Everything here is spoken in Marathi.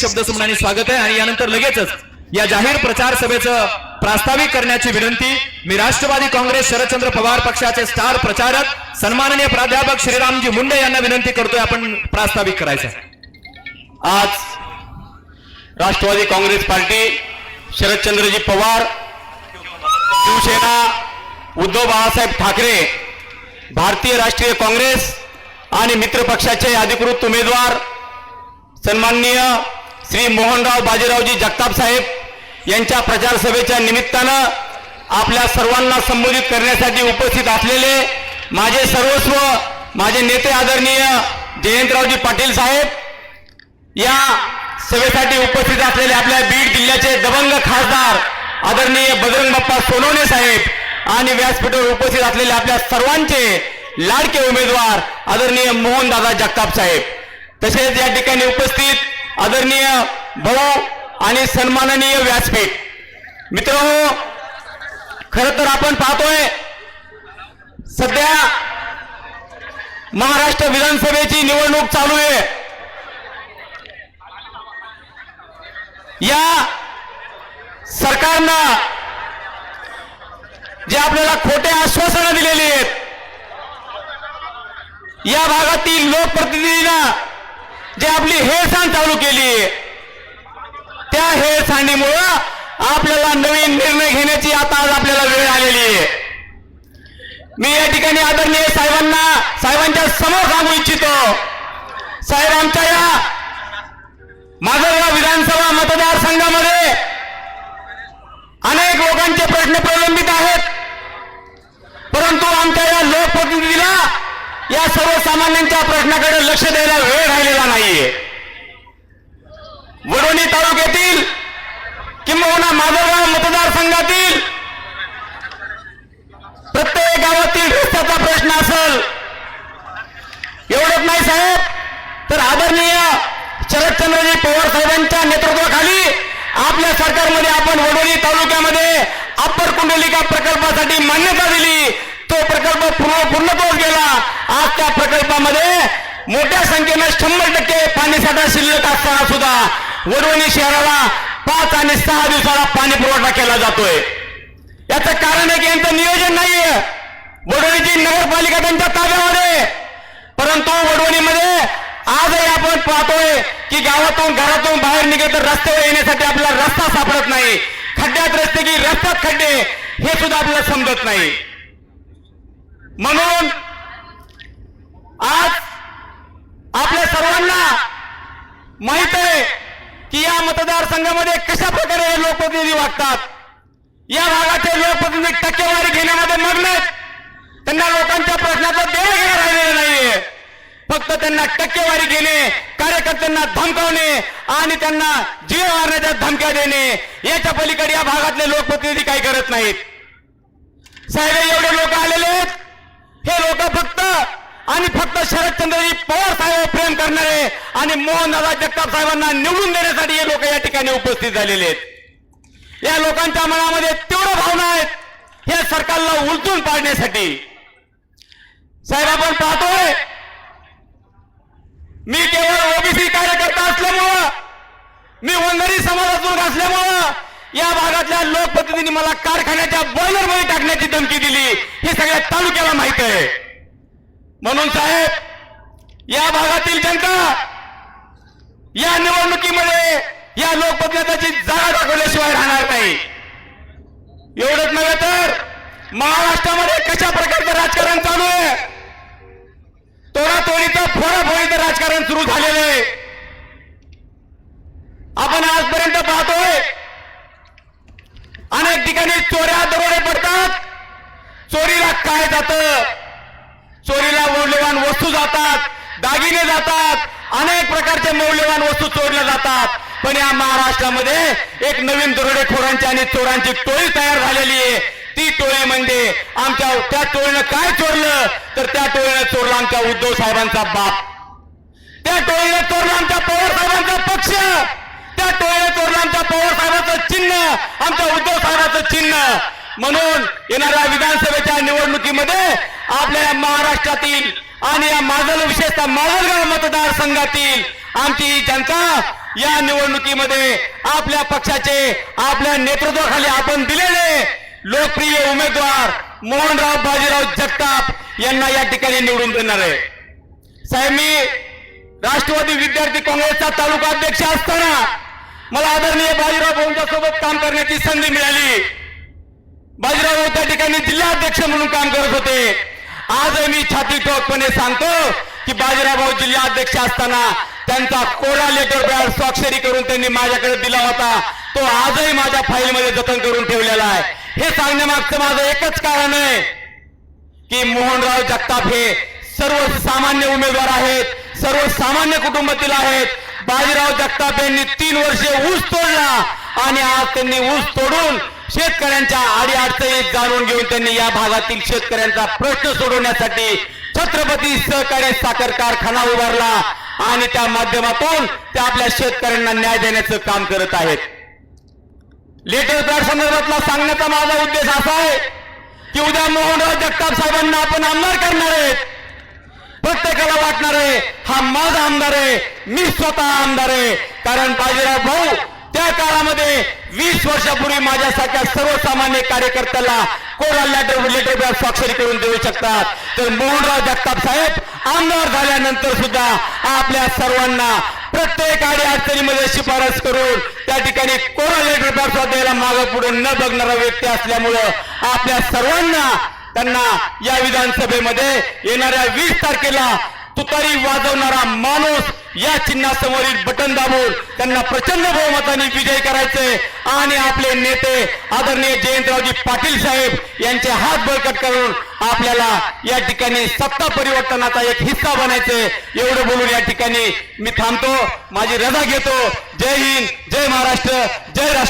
शब्दसुमनाने स्वागत आहे आणि यानंतर लगेचच या जाहीर प्रचार सभेचं प्रास्ताविक करण्याची विनंती मी राष्ट्रवादी काँग्रेस शरदचंद्र पवार पक्षाचे स्टार प्रचारक सन्माननीय प्राध्यापक श्रीरामजी मुंडे यांना विनंती करतोय आपण प्रास्ताविक करायचं। आज राष्ट्रवादी काँग्रेस पार्टी शरदचंद्रजी पवार शिवसेना उद्धव बाळासाहेब ठाकरे भारतीय राष्ट्रीय काँग्रेस आणि मित्र पक्षाचे अधिकृत उमेदवार सन्माननीय श्री मोहनराव बाजीरावजी जगताप साहेब यांच्या प्रचार सभेच्या निमित्तानं आपल्या सर्वांना संबोधित करण्यासाठी उपस्थित असलेले माझे सर्वस्व माझे नेते आदरणीय जयंतरावजी पाटील साहेब, या सभेसाठी उपस्थित असलेले आपल्या बीड जिल्ह्याचे दबंग खासदार आदरणीय बजरंग बाप्पा सोनवणे साहेब आणि व्यासपीठावर उपस्थित असलेले आपल्या सर्वांचे लाडके उमेदवार आदरणीय मोहनदादा जगताप साहेब, तसेच या ठिकाणी उपस्थित आदरणीय भाऊ आणि सन्माननीय व्यासपीठ मित्रहो, खरं तर आपण पाहतोय सध्या महाराष्ट्र विधानसभेची निवडणूक चालू आहे। या सरकारनं जे आपल्याला खोटे आश्वासनं दिलेली आहेत, या भागातील लोकप्रतिनिधींना जे आपली हेळसांड चालू केली, त्या हेळसांडीमुळं आपल्याला नवीन निर्णय घेण्याची आता आज आपल्याला वेळ आलेली आहे। मी या ठिकाणी आदरणीय साहेबांच्या समोर सांगू इच्छितो, साहेब आमच्या या माजलगाव विधानसभा मतदारसंघामध्ये अनेक लोकांचे प्रश्न प्रलंबित आहेत, परंतु आमच्या या लोकप्रतिनिधीला या सर्वसामान्यांच्या प्रश्नाकडे लक्ष द्यायला वेळ राहिलेला नाहीये। वडोणी तालुक्यातील किंबहुना माजलगाव मतदारसंघातील प्रत्येक गावातील रस्त्याचा प्रश्न असेल, एवढंच नाही साहेब, तर आदरणीय शरदचंद्रजी पवार साहेबांच्या नेतृत्वाखाली आपल्या सरकारमध्ये आपण वडोणी तालुक्यामध्ये अप्पर कुंडलिका प्रकल्पासाठी मान्यता दिली, तो प्रकल्प पूर्णत्वास गेला। आज त्या प्रकल्पामध्ये मोठ्या संख्येने 100% पाणीसाठा शिल्लक असताना सुद्धा वडवणी शहराला 5 आणि 6 दिवसाला पाणी पुरवठा केला जातोय। याचं कारण आहे की यांचं नियोजन नाहीये। वडवणीची नगरपालिका त्यांच्या ताब्यामध्ये, परंतु वडवणीमध्ये आजही आपण पाहतोय की गावातून घरातून बाहेर निघे तर रस्त्यावर येण्यासाठी आपल्याला रस्ता सापडत नाही, खड्ड्यात रस्ते की रस्त्यात खड्डे हे सुद्धा आपल्याला समजत नाही। म्हणून आज आपल्या सर्वांना माहित आहे की या मतदारसंघामध्ये कशा प्रकारे हे लोकप्रतिनिधी वागतात। या भागाचे लोकप्रतिनिधी टक्केवारी घेण्यामध्ये मग्न आहेत, त्यांना लोकांच्या प्रश्नाचं देणं घेणं राहिलेलं नाहीये, फक्त त्यांना टक्केवारी घेणे, कार्यकर्त्यांना धमकावणे आणि त्यांना जीव मारण्याच्या धमक्या देणे, याच्या पलीकडे या भागातले लोकप्रतिनिधी काही करत नाहीत। साहेब एवढे लोक आलेले आहेत, हे लोक फक्त आणि फक्त शरदचंद्रजी पवार साहेब प्रेम करणारे आणि मोहनदादा जगताप साहेबांना निवडून देण्यासाठी हे लोक या ठिकाणी उपस्थित झालेले आहेत। या लोकांच्या मनामध्ये तीव्र भावना आहेत या सरकारला उलटून पाडण्यासाठी। साहेब आपण पाहतोय, मी केवळ ओबीसी कार्यकर्ता असल्यामुळं, मी वंजारी समाजातून असल्यामुळं या भागातल्या लोकप्रतिनिधींनी मला कारखान्याच्या बॉयलरमध्ये टाकण्याची धमकी दिली, हे सगळ्या तालुक्याला माहित आहे। म्हणून साहेब, या भागातील जनता या निवडणुकीमध्ये या लोकप्रतिनिधीची जागा दाखवल्याशिवाय राहणार नाही। एवढंच नव्हे तर महाराष्ट्रामध्ये कशा प्रकारचं राजकारण चालू आहे, तोडातोडीचं फोडाफोडीचं राजकारण सुरू झालेलं आहे। आपण आजपर्यंत पाहतोय अनेक ठिकाणी चोऱ्या दरोडे पडतात, चोरीला काय जातं, चोरीला मौल्यवान वस्तू जातात, दागिने जातात, अनेक प्रकारचे मौल्यवान वस्तू चोरल्या जातात। पण या महाराष्ट्रामध्ये एक नवीन दरोडेखोरांची आणि चोरांची टोळी तयार झालेली आहे। ती टोळी म्हणजे त्या टोळीनं काय चोरलं, तर त्या टोळीनं चोरला आमच्या उद्धव साहेबांचा बाप, त्या टोळीनं चोरला आमच्या पवार साहेबांचा पक्ष, त्या टोळीनं चोरला आमच्या पवार साहेबांचं चिन्ह, आमच्या उद्धव साहेबांचं चिन्ह। म्हणून येणाऱ्या विधानसभेच्या निवडणुकीमध्ये आपल्या महाराष्ट्रातील आणि या माजल विशेषतः माजलगाव मतदारसंघातील आमची ही जनता या निवडणुकीमध्ये आपल्या पक्षाचे आपल्या नेतृत्वाखाली आपण दिलेले लोकप्रिय उमेदवार मोहनराव बाजीराव जगताप यांना या ठिकाणी निवडून देणार आहे. साहेब, मी राष्ट्रवादी विद्यार्थी काँग्रेसचा तालुका अध्यक्ष असताना मला आदरणीय बाजीराव भाऊंच्या सोबत काम करण्याची संधी मिळाली. बाजीराव भाऊ त्या ठिकाणी जिल्हाध्यक्ष म्हणून काम करत होते. आजही मी छाती ठोकपणे सांगतो की बाजीराव भाऊ जिल्हाध्यक्ष असताना त्यांचा कोरा लेटर पॅड स्वाक्षरी करून त्यांनी माझ्याकडे दिला होता. तो आजही माझ्या फाईलमध्ये जतन करून ठेवलेला आहे. हे सांगण्यामागचं माझं एकच कारण आहे की मोहनराव जगताप हे सर्वसामान्य उमेदवार आहेत, सर्वसामान्य कुटुंबातील आहेत. बाजीराव जगताप यांनी 3 वर्षे ऊस तोडला आणि आज त्यांनी ऊस तोडून शेतकऱ्यांच्या अडीअडचणी जाणून घेऊन त्यांनी या भागातील शेतकऱ्यांचा प्रश्न सोडवण्यासाठी छत्रपती सहकारी साखर कारखाना उभारला आणि त्या माध्यमातून ते आपल्या शेतकऱ्यांना न्याय देण्याचं काम करत आहेत. लेटर पॅड संदर्भातला सांगण्याचा माझा उद्देश असा आहे की उद्या मोहनराव जगताप साहेबांना आपण आमदार करणार आहेत. प्रत्येकाला वाटणार आहे हा माझा आमदार आहे, मी स्वतः आमदार आहे. कारण बाजीराव भाऊ त्या काळामध्ये 20 वर्षापूर्वी माझ्यासारख्या सर्वसामान्य कार्यकर्त्याला कोरा लेटर पॅड स्वाक्षरी करून देऊ शकतात. तर मोहनराव जगताप साहेब आमदार झाल्यानंतर सुद्धा आपल्या सर्वांना प्रत्येक अडचणीमध्ये शिफारस करून त्या ठिकाणी कोरा लेटर पॅड सुद्धा द्यायला मागे पुढे न बघणारा व्यक्ती असल्यामुळं आपल्या सर्वांना त्यांना या विधानसभेमध्ये येणाऱ्या 20 तारखेला तुतारी वाजवणारा माणूस या चिन्हासमोरील बटन दाबून त्यांना प्रचंड बहुमताने विजयी करायचे आणि आपले नेते आदरणीय जयंतरावजी पाटील साहेब यांचे हात बळकट करून आपल्याला या ठिकाणी सत्ता परिवर्तनाचा एक हिस्सा बनायचे. एवढं बोलून या ठिकाणी मी थांबतो, माझी रजा घेतो. जय हिंद, जय महाराष्ट्र, जय राष्ट्र.